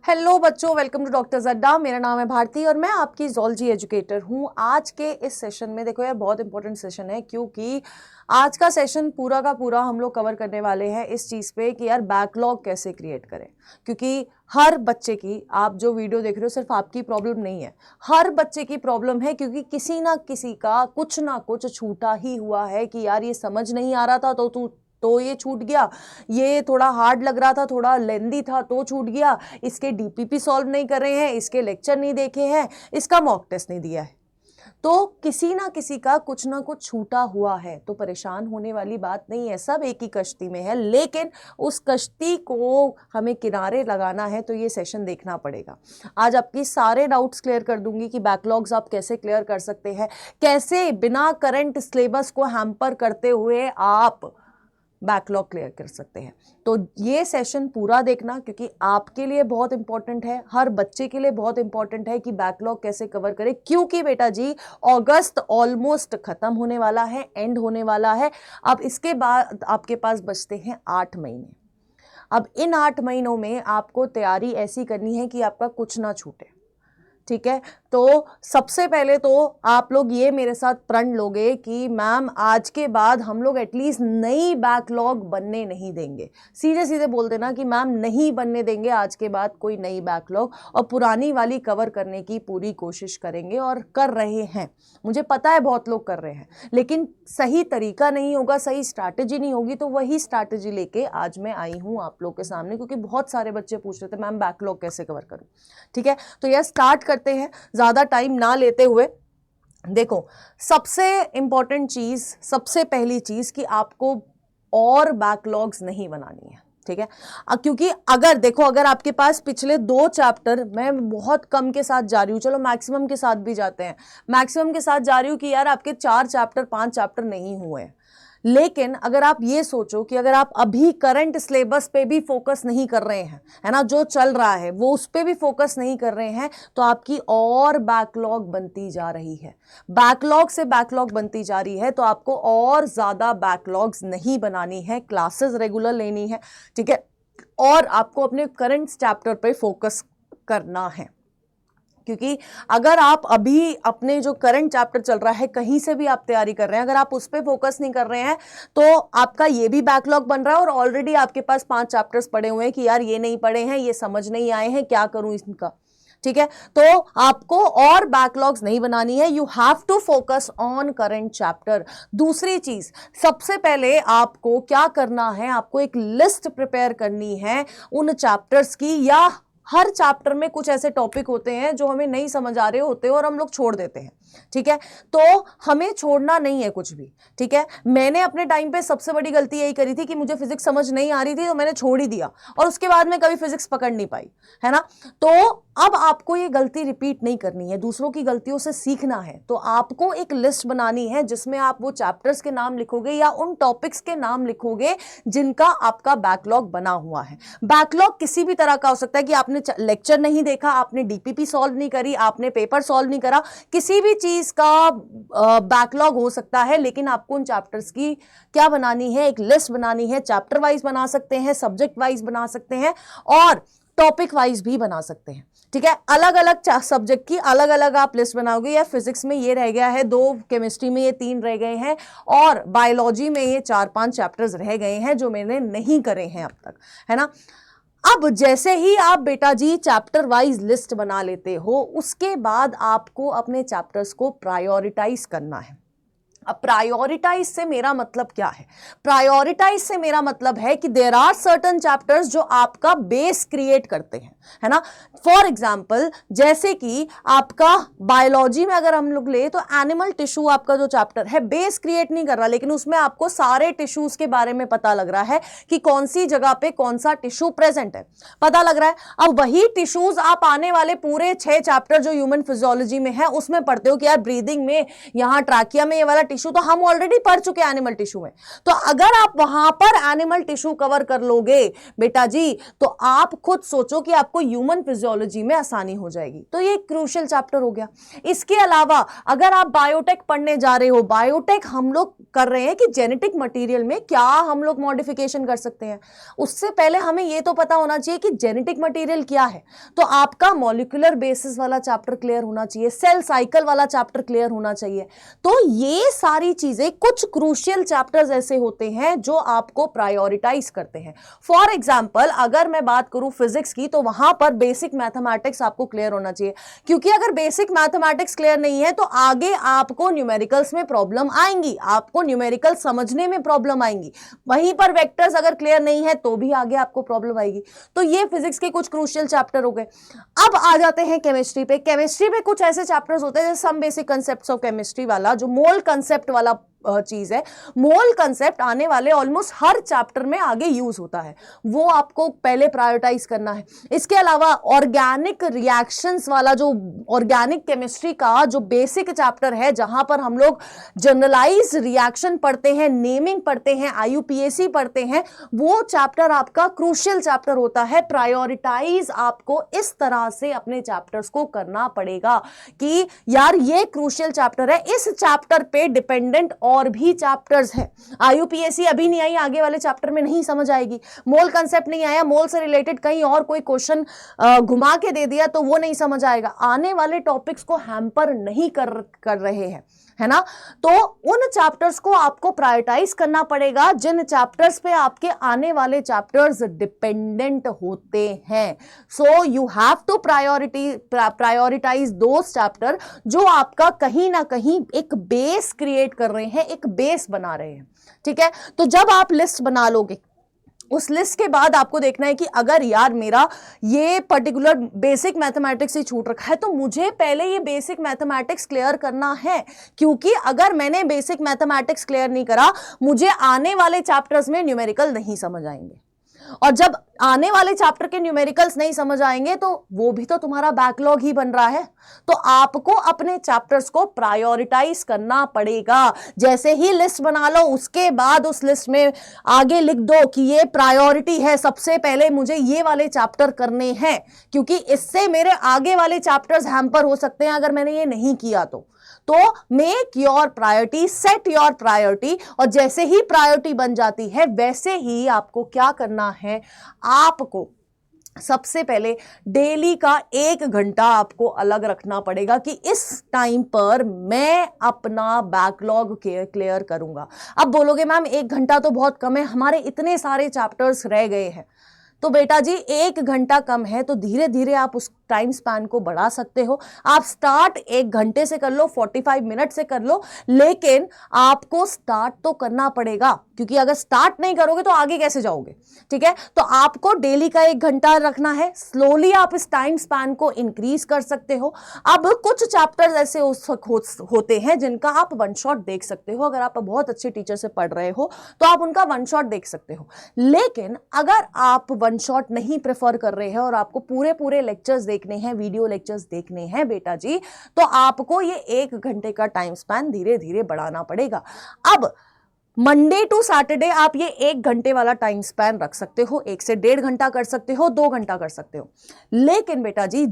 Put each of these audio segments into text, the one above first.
Hello बच्चों, welcome to doctor अड्डा। मेरा नाम है भारती और मैं आपकी ज़ूलॉजी एजुकेटर हूँ। आज के इस सेशन में देखो यार, बहुत इंपॉर्टेंट सेशन है क्योंकि आज का सेशन पूरा का पूरा हम लोग कवर करने वाले हैं इस चीज़ पे कि यार बैकलॉग कैसे क्रिएट करें। क्योंकि हर बच्चे की, आप जो वीडियो देख रहे हो सिर्फ आपकी प्रॉब्लम नहीं है, हर बच्चे की प्रॉब्लम है। क्योंकि किसी ना किसी का कुछ ना कुछ छूटा ही हुआ है कि यार ये समझ नहीं आ रहा था तो ये छूट गया, ये थोड़ा हार्ड लग रहा था, थोड़ा लेंदी था तो छूट गया, इसके डीपीपी सॉल्व नहीं कर रहे हैं, इसके लेक्चर नहीं देखे हैं, इसका मॉक टेस्ट नहीं दिया है। तो किसी ना किसी का कुछ ना कुछ छूटा हुआ है, तो परेशान होने वाली बात नहीं है, सब एक ही कश्ती में है। लेकिन उस कश्ती को हमें किनारे लगाना है तो ये सेशन देखना पड़ेगा। आज आपकी सारे डाउट्स क्लियर कर दूंगी कि बैकलॉग्स आप कैसे क्लियर कर सकते हैं, कैसे बिना करंट सिलेबस को हैम्पर करते हुए आप बैकलॉग क्लियर कर सकते हैं। तो ये सेशन पूरा देखना क्योंकि आपके लिए बहुत इंपॉर्टेंट है, हर बच्चे के लिए बहुत इंपॉर्टेंट है कि बैकलॉग कैसे कवर करें। क्योंकि बेटा जी अगस्त ऑलमोस्ट खत्म होने वाला है, एंड होने वाला है। अब इसके बाद आपके पास बचते हैं 8 महीने। अब इन 8 महीनों में आपको तैयारी ऐसी करनी है कि आपका कुछ ना छूटे। ठीक है, तो सबसे पहले तो आप लोग ये मेरे साथ प्रण लोगे कि मैम आज के बाद हम लोग एटलीस्ट नई बैकलॉग बनने नहीं देंगे। सीधे सीधे बोल देना कि मैम नहीं बनने देंगे आज के बाद कोई नई बैकलॉग, और पुरानी वाली कवर करने की पूरी कोशिश करेंगे और कर रहे हैं। मुझे पता है बहुत लोग कर रहे हैं, लेकिन सही तरीका नहीं होगा, सही स्ट्रैटेजी नहीं होगी। तो वही स्ट्रैटेजी लेके आज मैं आई हूँ आप लोग के सामने, क्योंकि बहुत सारे बच्चे पूछ रहे थे मैम बैकलॉग कैसे कवर करूँ। ठीक है, तो यह स्टार्ट करते हैं ज्यादा टाइम ना लेते हुए। देखो, सबसे इंपॉर्टेंट चीज, सबसे पहली चीज कि आपको और बैकलॉग्स नहीं बनानी है। ठीक है, क्योंकि अगर आपके पास पिछले 2 चैप्टर, मैं बहुत कम के साथ जा रही हूँ, चलो मैक्सिमम के साथ भी जाते हैं, मैक्सिमम के साथ जा रही हूँ कि यार आपके 4 चैप्टर 5 चैप्टर नहीं हुए हैं। लेकिन अगर आप ये सोचो कि अगर आप अभी करंट सिलेबस पे भी फोकस नहीं कर रहे हैं, है ना, जो चल रहा है वो उस पे भी फोकस नहीं कर रहे हैं, तो आपकी और बैकलॉग बनती जा रही है, बैकलॉग से बैकलॉग बनती जा रही है। तो आपको और ज्यादा बैकलॉग्स नहीं बनानी है, क्लासेस रेगुलर लेनी है। ठीक है, और आपको अपने करंट चैप्टर पे फोकस करना है। क्योंकि अगर आप अभी अपने जो करंट चैप्टर चल रहा है, कहीं से भी आप तैयारी कर रहे हैं, अगर आप उस पर फोकस नहीं कर रहे हैं तो आपका ये भी बैकलॉग बन रहा है और ऑलरेडी आपके पास 5 चैप्टर्स पड़े हुए हैं कि यार ये नहीं पढ़े हैं, ये समझ नहीं आए हैं, क्या करूं इनका। ठीक है, तो आपको और बैकलॉग्स नहीं बनानी है। You have to focus on current chapter. दूसरी चीज, सबसे पहले आपको क्या करना है, आपको एक लिस्ट प्रिपेयर करनी है उन चैप्टर्स की, या हर चैप्टर में कुछ ऐसे टॉपिक होते हैं जो हमें नहीं समझ आ रहे होते और हम लोग छोड़ देते हैं। ठीक है, तो हमें छोड़ना नहीं है कुछ भी। ठीक है, मैंने अपने टाइम पे सबसे बड़ी गलती यही करी थी कि मुझे फिजिक्स समझ नहीं आ रही थी तो मैंने छोड़ ही दिया, और उसके बाद में कभी फिजिक्स पकड़ नहीं पाई, है ना। तो अब आपको ये गलती रिपीट नहीं करनी है, दूसरों की गलतियों से सीखना है। तो आपको एक लिस्ट बनानी है जिसमें आप वो चैप्टर्स के नाम लिखोगे या उन टॉपिक्स के नाम लिखोगे जिनका आपका बैकलॉग बना हुआ है। बैकलॉग किसी भी तरह का हो सकता है कि आपने लेक्चर नहीं देखा, आपने डीपीपी सॉल्व नहीं करी, आपने पेपर सॉल्व नहीं करा, किसी भी चीज का बैकलॉग हो सकता है। लेकिन आपको उन चैप्टर्स की क्या बनानी है, एक लिस्ट बनानी है। चैप्टर वाइज बना सकते हैं, सब्जेक्ट वाइज बना सकते हैं, और टॉपिक वाइज भी बना सकते हैं। ठीक है, अलग अलग सब्जेक्ट की अलग अलग आप लिस्ट बनाओगे। या फिजिक्स में ये रह गया है 2, केमिस्ट्री में ये 3 रह गए हैं, और बायोलॉजी में ये 4-5 चैप्टर्स रह गए हैं जो मैंने नहीं करे हैं अब तक, है ना। अब जैसे ही आप बेटा जी चैप्टर वाइज लिस्ट बना लेते हो, उसके बाद आपको अपने चैप्टर्स को प्रायोरिटाइज करना है। अब प्रायोरिटाइज से मेरा मतलब क्या है, प्रायोरिटाइज से मेरा मतलब है कि देयर आर सर्टन चैप्टर्स जो आपका बेस क्रिएट करते हैं, है ना। फॉर एग्जाम्पल, जैसे कि आपका बायोलॉजी में अगर हम लोग ले तो एनिमल टिश्यू आपका जो चैप्टर है बेस क्रिएट नहीं कर रहा, लेकिन उसमें आपको सारे टिश्यूज के बारे में पता लग रहा है कि कौन सी जगह पे कौन सा टिश्यू प्रेजेंट है, पता लग रहा है। अब वही टिश्यूज आप आने वाले पूरे 6 चैप्टर जो ह्यूमन फिजियोलॉजी में है उसमें पढ़ते हो कि यार ब्रीदिंग में यहाँ ट्रैकिया में ये वाला टिश्यू तो हम ऑलरेडी पढ़ चुके हैं एनिमल टिश्यू में, तो अगर आप वहां पर एनिमल टिश्यू कवर कर लोगे बेटा जी तो आप खुद सोचो कि आपको ह्यूमन फिजियोलॉजी में आसानी हो जाएगी। तो ये क्रूशियल चैप्टर हो गया। इसके अलावा अगर आप बायोटेक पढ़ने जा रहे हो, बायोटेक हम लोग कर रहे हैं कि जेनेटिक मटेरियल में क्या हम लोग मॉडिफिकेशन कर सकते हैं। उससे पहले हमें यह तो पता होना चाहिए कि जेनेटिक मटेरियल क्या है। तो आपका मॉलिक्यूलर बेसिस वाला चैप्टर क्लियर होना चाहिए, सेल साइकिल वाला चैप्टर क्लियर होना चाहिए। तो ये सारी चीजें, कुछ क्रूशियल चैप्टर्स ऐसे होते हैं जो आपको प्रायोरिटाइज करते हैं। फॉर एग्जाम्पल अगर मैं बात करूं फिजिक्स की, तो वहां पर बेसिक मैथमेटिक्स आपको क्लियर होना चाहिए, क्योंकि अगर बेसिक मैथमेटिक्स क्लियर नहीं है तो आगे आपको न्यूमेरिकल्स में प्रॉब्लम आएंगी, आपको न्यूमेरिकल समझने में प्रॉब्लम आएंगी। वहीं पर वेक्टर्स अगर क्लियर नहीं है तो भी आगे आपको प्रॉब्लम आएगी। तो ये फिजिक्स के कुछ क्रूशियल चैप्टर हो गए। अब आ जाते हैं केमिस्ट्री पे। केमिस्ट्री पे कुछ ऐसे चैप्टर्स होते हैं जैसे some basic concepts of chemistry वाला, जो मोल कांसेप्ट वाला चीज है। मोल कांसेप्ट आने वाले ऑलमोस्ट हर चैप्टर में आगे यूज होता है, वो आपको पहले प्रायोरिटाइज करना है। इसके अलावा ऑर्गेनिक रिएक्शंस वाला, जो ऑर्गेनिक केमिस्ट्री का जो बेसिक चैप्टर है, जहां पर हम लोग जनरलाइज रिएक्शन पढ़ते हैं, नेमिंग पढ़ते हैं, आईयूपीएसी पढ़ते हैं, वो चैप्टर आपका क्रूशियल चैप्टर होता है। प्रायोरिटाइज आपको इस तरह से अपने चैप्टर्स को करना पड़ेगा कि यार ये क्रूशियल चैप्टर है, इस चैप्टर पे डिपेंडेंट और भी चैप्टर्स हैं। आईयूपीएसी अभी नहीं आई, आगे वाले चैप्टर में नहीं समझ आएगी। मोल कांसेप्ट नहीं आया, मोल से रिलेटेड कहीं और कोई क्वेश्चन घुमा के दे दिया तो वो नहीं समझ आएगा। आने वाले टॉपिक्स को हैम्पर नहीं कर रहे हैं, है ना। तो उन चैप्टर्स को आपको प्रायोरिटाइज करना पड़ेगा जिन चैप्टर्स पे आपके आने वाले चैप्टर्स डिपेंडेंट होते हैं। So you have to prioritise those chapter जो आपका कहीं ना कहीं एक बेस क्रिएट कर रहे हैं, एक बेस बना रहे हैं। ठीक है, तो जब आप लिस्ट बना लोगे, उस लिस्ट के बाद आपको देखना है कि अगर यार मेरा ये पर्टिकुलर बेसिक मैथमेटिक्स ही छूट रखा है तो मुझे पहले ये बेसिक मैथमेटिक्स क्लियर करना है, क्योंकि अगर मैंने बेसिक मैथमेटिक्स क्लियर नहीं करा, मुझे आने वाले चैप्टर्स में न्यूमेरिकल नहीं समझ आएंगे। और जब आने वाले चैप्टर के न्यूमेरिकल्स नहीं समझ आएंगे तो वो भी तो तुम्हारा बैकलॉग ही बन रहा है। तो आपको अपने चैप्टर्स को प्रायोरिटाइज करना पड़ेगा। जैसे ही लिस्ट बना लो, उसके बाद उस लिस्ट में आगे लिख दो कि ये प्रायोरिटी है, सबसे पहले मुझे ये वाले चैप्टर करने हैं, क्योंकि इससे मेरे आगे वाले चैप्टर्स हैम्पर हो सकते हैं अगर मैंने ये नहीं किया तो make your priority, set your priority. और जैसे ही प्रायोरिटी बन जाती है वैसे ही आपको क्या करना है, आपको सबसे पहले डेली का 1 घंटा आपको अलग रखना पड़ेगा कि इस टाइम पर मैं अपना बैकलॉग क्लियर करूंगा। अब बोलोगे मैम 1 घंटा तो बहुत कम है, हमारे इतने सारे चैप्टर्स रह गए हैं। तो बेटा जी 1 घंटा कम है तो धीरे धीरे आप उस टाइम स्पैन को बढ़ा सकते हो। आप स्टार्ट 1 घंटे से कर लो, 45 मिनट से कर लो, लेकिन आपको स्टार्ट तो करना पड़ेगा, क्योंकि अगर स्टार्ट नहीं करोगे तो आगे कैसे जाओगे। ठीक है, तो आपको डेली का 1 घंटा रखना है। स्लोली आप इस टाइम स्पैन को इंक्रीज कर सकते हो। अब कुछ चैप्टर्स ऐसे होते हैं जिनका आप वन शॉट देख सकते हो। अगर आप बहुत अच्छे टीचर से पढ़ रहे हो तो आप उनका वन शॉट देख सकते हो। लेकिन अगर आप वन शॉट नहीं प्रेफर कर रहे हैं और आपको पूरे लेक्चर्स देखने हैं, वीडियो लेक्चर्स देखने हैं बेटा जी, तो आपको ये 1 घंटे का टाइम स्पैन धीरे धीरे बढ़ाना पड़ेगा। अब मंडे टू सैटरडे आप ये 1 घंटे वाला टाइम स्पैन रख सकते हो, 1 से 1.5 घंटा कर सकते हो, 2 घंटा कर सकते हो। लेकिन बेटा जी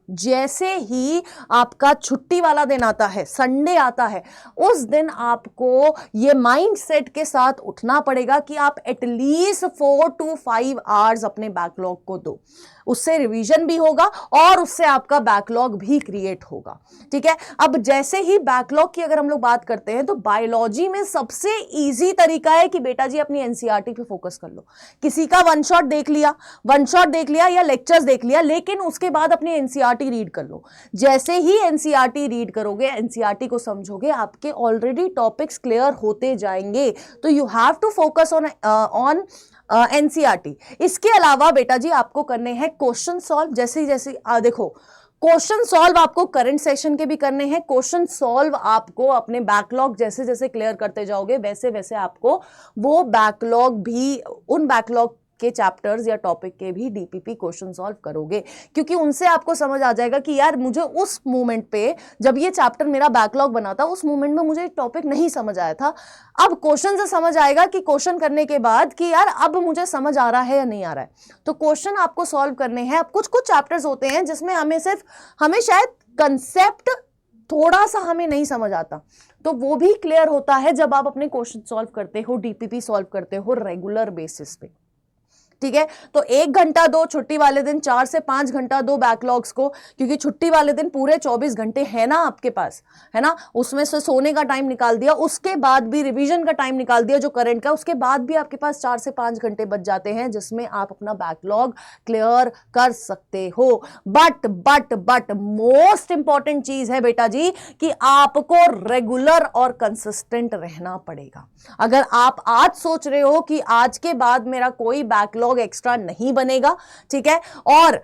जैसे ही आपका छुट्टी वाला दिन आता है, संडे आता है, उस दिन आपको ये माइंड सेट के साथ उठना पड़ेगा कि आप एटलीस्ट 4 to 5 आवर्स अपने बैकलॉग को दो। उससे रिवीजन भी होगा और उससे आपका बैकलॉग भी क्रिएट होगा। ठीक है, अब जैसे ही बैकलॉग की अगर हम लोग बात करते हैं तो बायोलॉजी में सबसे इजी तरीका है कि बेटा जी अपनी एनसीईआरटी पे फोकस कर लो। किसी का वन शॉट देख लिया या लेक्चर्स देख लिया, लेकिन उसके बाद अपनी एनसीईआरटी रीड कर लो। जैसे ही एनसीईआरटी रीड करोगे, एनसीईआरटी को समझोगे, आपके ऑलरेडी टॉपिक्स क्लियर होते जाएंगे। तो you have to focus on NCERT. इसके अलावा बेटा जी आपको करने हैं क्वेश्चन सॉल्व। जैसे देखो, क्वेश्चन सॉल्व आपको करंट सेशन के भी करने हैं। क्वेश्चन सॉल्व आपको अपने बैकलॉग जैसे जैसे क्लियर करते जाओगे वैसे वैसे आपको वो बैकलॉग भी, उन बैकलॉग के चैप्टर्स या टॉपिक के भी डीपीपी क्वेश्चन सॉल्व करोगे, क्योंकि उनसे आपको समझ आ जाएगा कि यार मुझे उस मोमेंट पे जब ये चैप्टर मेरा बैकलॉग बना था उस मोमेंट में मुझे टॉपिक नहीं समझ आया था। अब क्वेश्चन से समझ आएगा कि क्वेश्चन करने के बाद कि यार अब मुझे समझ आ रहा है या नहीं आ रहा है। तो क्वेश्चन आपको सॉल्व करने हैं। अब कुछ कुछ चैप्टर्स होते हैं जिसमें हमें शायद कंसेप्ट थोड़ा सा हमें नहीं समझ आता, तो वो भी क्लियर होता है जब आप अपने क्वेश्चन सॉल्व करते हो, डीपीपी सॉल्व करते हो रेगुलर बेसिस पे। ठीक है, तो 1 घंटा दो छुट्टी वाले दिन, 4 से 5 घंटा दो बैकलॉग्स को, क्योंकि छुट्टी वाले दिन पूरे 24 घंटे है ना आपके पास, है ना, उसमें से सोने का टाइम निकाल दिया, उसके बाद भी रिवीजन का टाइम निकाल दिया जो करंट का, उसके बाद भी आपके पास 4 से 5 घंटे बच जाते हैं जिसमें आप अपना बैकलॉग क्लियर कर सकते हो। बट मोस्ट इंपॉर्टेंट चीज है बेटा जी कि आपको रेगुलर और कंसिस्टेंट रहना पड़ेगा। अगर आप आज सोच रहे हो कि आज के बाद मेरा कोई बैकलॉग एक्स्ट्रा नहीं बनेगा, ठीक है, और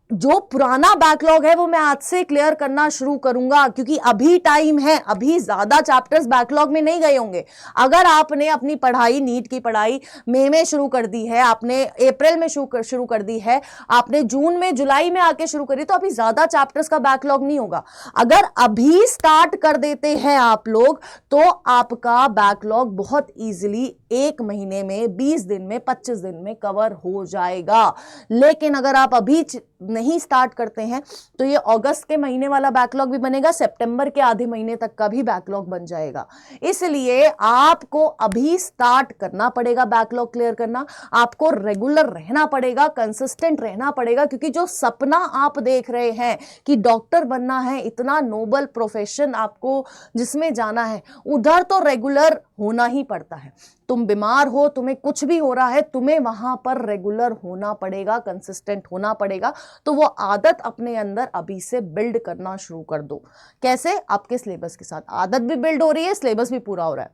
जो पुराना बैकलॉग है वो मैं आज से क्लियर करना शुरू करूंगा, क्योंकि अभी टाइम है, अभी ज्यादा चैप्टर्स बैकलॉग में नहीं गए होंगे। अगर आपने अपनी पढ़ाई, नीट की पढ़ाई मई में शुरू कर दी है, आपने अप्रैल में शुरू कर दी है, आपने जून में, जुलाई में आके शुरू करी, तो अभी ज्यादा चैप्टर्स का बैकलॉग नहीं होगा। अगर अभी स्टार्ट कर देते हैं आप लोग तो आपका बैकलॉग बहुत इजीली 1 महीने में, 20 दिन में, 25 दिन में कवर हो जाएगा। लेकिन अगर आप अभी नहीं स्टार्ट करते हैं तो ये अगस्त के महीने वाला बैकलॉग भी बनेगा, सितंबर के आधे महीने तक का भी बैकलॉग बन जाएगा। इसलिए आपको अभी स्टार्ट करना पड़ेगा बैकलॉग क्लियर करना, आपको रेगुलर रहना पड़ेगा, कंसिस्टेंट रहना पड़ेगा, क्योंकि जो सपना आप देख रहे हैं कि डॉक्टर बनना है, इतना नोबल प्रोफेशन आपको जिसमें जाना है, उधर तो रेगुलर होना ही पड़ता है। तुम बीमार हो, तुम्हें कुछ भी हो रहा है, तुम्हें वहां पर रेगुलर होना पड़ेगा, कंसिस्टेंट होना पड़ेगा। तो वो आदत अपने अंदर अभी से बिल्ड करना शुरू कर दो। कैसे? आपके सिलेबस के साथ आदत भी बिल्ड हो रही है, सिलेबस भी पूरा हो रहा है,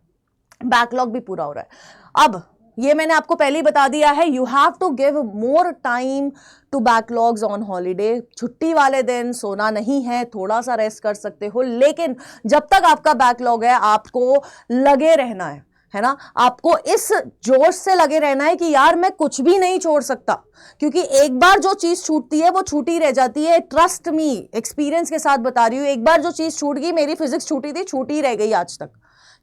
बैकलॉग भी पूरा हो रहा है। अब ये मैंने आपको पहले ही बता दिया है, you have to give more time to backlogs on holiday. छुट्टी वाले दिन सोना नहीं है, थोड़ा सा रेस्ट कर सकते हो, लेकिन जब तक आपका बैकलॉग है आपको लगे रहना है ना, आपको इस जोश से लगे रहना है कि यार मैं कुछ भी नहीं छोड़ सकता, क्योंकि एक बार जो चीज छूटती है वो छूटी रह जाती है। ट्रस्ट मी, एक्सपीरियंस के साथ बता रही हूं, एक बार जो चीज छूट गई, मेरी फिजिक्स छूटी थी, छूटी रह गई आज तक,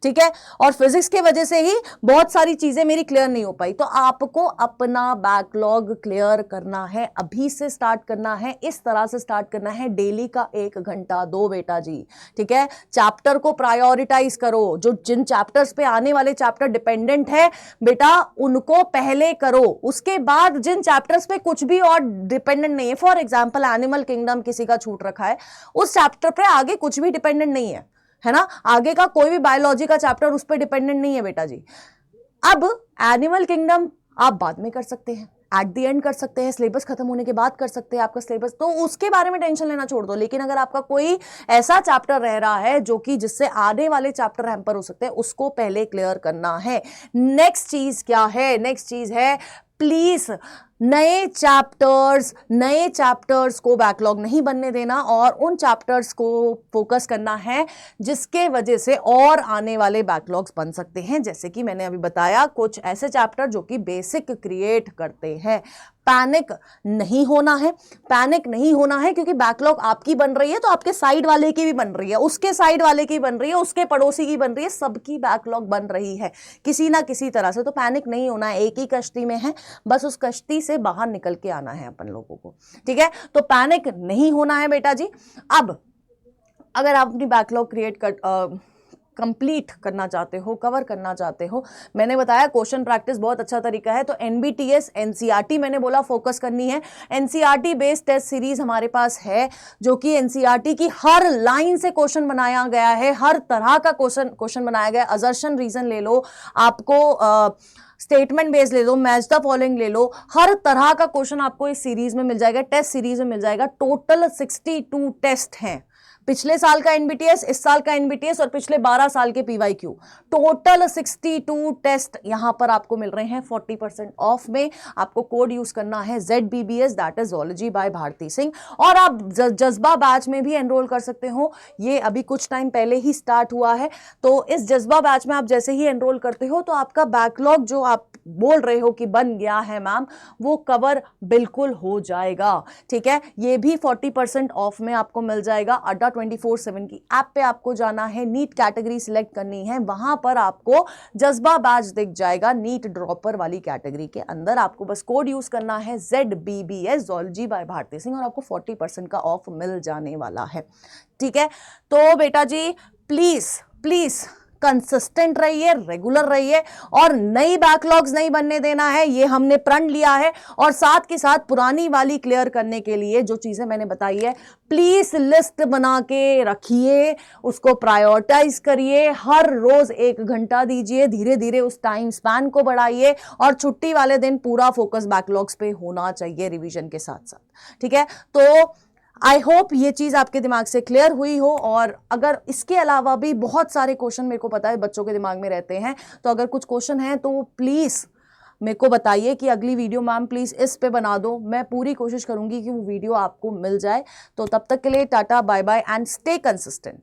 ठीक है, और फिजिक्स के वजह से ही बहुत सारी चीजें मेरी क्लियर नहीं हो पाई। तो आपको अपना बैकलॉग क्लियर करना है, अभी से स्टार्ट करना है, इस तरह से स्टार्ट करना है, डेली का 1 घंटा दो बेटा जी, ठीक है। चैप्टर को प्रायोरिटाइज करो, जो जिन चैप्टर्स पे आने वाले चैप्टर डिपेंडेंट है बेटा उनको पहले करो, उसके बाद जिन चैप्टर्स पे कुछ भी और डिपेंडेंट नहीं है, फॉर एग्जाम्पल एनिमल किंगडम किसी का छूट रखा है, उस चैप्टर पे आगे कुछ भी डिपेंडेंट नहीं है ना, आगे का कोई भी बायोलॉजी का चैप्टर उस पर डिपेंडेंट नहीं है बेटा जी। अब एनिमल किंगडम आप बाद में कर सकते हैं, एट द एंड कर सकते हैं, सिलेबस खत्म होने के बाद कर सकते हैं आपका सिलेबस, तो उसके बारे में टेंशन लेना छोड़ दो। लेकिन अगर आपका कोई ऐसा चैप्टर रह रहा है जो कि जिससे आने वाले चैप्टर हैम्पर हो सकते हैं, उसको पहले क्लियर करना है। नेक्स्ट चीज क्या है? नेक्स्ट चीज है प्लीज नए चैप्टर्स को बैकलॉग नहीं बनने देना और उन चैप्टर्स को फोकस करना है जिसके वजह से और आने वाले बैकलॉग्स बन सकते हैं। जैसे कि मैंने अभी बताया, कुछ ऐसे चैप्टर जो कि बेसिक क्रिएट करते हैं। पैनिक नहीं होना है, पैनिक नहीं होना है, क्योंकि बैकलॉग आपकी बन रही है तो आपके साइड वाले की भी बन रही है, उसके साइड वाले की बन रही है, उसके पड़ोसी की बन रही है, सबकी बैकलॉग बन रही है किसी ना किसी तरह से। तो पैनिक नहीं होना है, एक ही कश्ती में है, बस उस कश्ती से बाहर निकल के आना है अपन लोगों को, ठीक है। तो पैनिक नहीं होना है बेटा जी। अब अगर आप अपनी बैकलॉग कंप्लीट करना चाहते हो, कवर करना चाहते हो, मैंने बताया क्वेश्चन प्रैक्टिस बहुत अच्छा तरीका है। तो एनबीटीएस एनसीईआरटी मैंने बोला फोकस करनी है। एनसीईआरटी बेस्ड टेस्ट सीरीज हमारे पास है, जो कि एनसीईआरटी की हर लाइन से क्वेश्चन बनाया गया है, हर तरह का क्वेश्चन बनाया गया है। असर्शन रीजन ले लो, आपको स्टेटमेंट बेस ले लो, मैच द फॉलोइंग ले लो, हर तरह का क्वेश्चन आपको इस सीरीज में मिल जाएगा, टेस्ट सीरीज में मिल जाएगा। टोटल 62 टेस्ट हैं, पिछले साल का एनबीटीएस, इस साल का एनबीटीएस और पिछले 12 साल के पीवाईक्यू, टोटल 62 टेस्ट यहां पर आपको मिल रहे हैं 40% ऑफ में। आपको कोड यूज करना है ZBBS, that is zoology by Bharati Singh. और आप जज्बा बैच में भी एनरोल कर सकते हो, ये अभी कुछ टाइम पहले ही स्टार्ट हुआ है। तो इस जज्बा बैच में आप जैसे ही एनरोल करते हो तो आपका बैकलॉग जो आप बोल रहे हो कि बन गया है मैम, वो कवर बिल्कुल हो जाएगा। ठीक है, ये भी 40% ऑफ में आपको मिल जाएगा। अड्डा 24/7 की ऐप पे आपको जाना है, नीट कैटेगरी सिलेक्ट करनी है, वहां पर आपको जज्बा बैच दिख जाएगा नीट ड्रॉपर वाली कैटेगरी के अंदर। आपको बस कोड यूज करना है ZBBS, zoology by Bharati Singh, और आपको 40% का ऑफ मिल जाने वाला है। ठीक है, तो बेटा जी प्लीज प्लीज कंसिस्टेंट रहिए, रेगुलर रहिए, और नई बैकलॉग्स नहीं बनने देना है, ये हमने प्रण लिया है। और साथ के साथ पुरानी वाली क्लियर करने के लिए जो चीजें मैंने बताई है, प्लीज लिस्ट बना के रखिए, उसको प्रायोरिटाइज करिए, हर रोज 1 घंटा दीजिए, धीरे धीरे उस टाइम स्पैन को बढ़ाइए, और छुट्टी वाले दिन पूरा फोकस बैकलॉग्स पे होना चाहिए रिवीजन के साथ साथ। ठीक है, तो आई होप ये चीज आपके दिमाग से क्लियर हुई हो। और अगर इसके अलावा भी बहुत सारे क्वेश्चन मेरे को पता है बच्चों के दिमाग में रहते हैं, तो अगर कुछ क्वेश्चन हैं तो प्लीज मेरे को बताइए कि अगली वीडियो मैम प्लीज इस पे बना दो। मैं पूरी कोशिश करूंगी कि वो वीडियो आपको मिल जाए। तो तब तक के लिए tata, bye bye and stay consistent.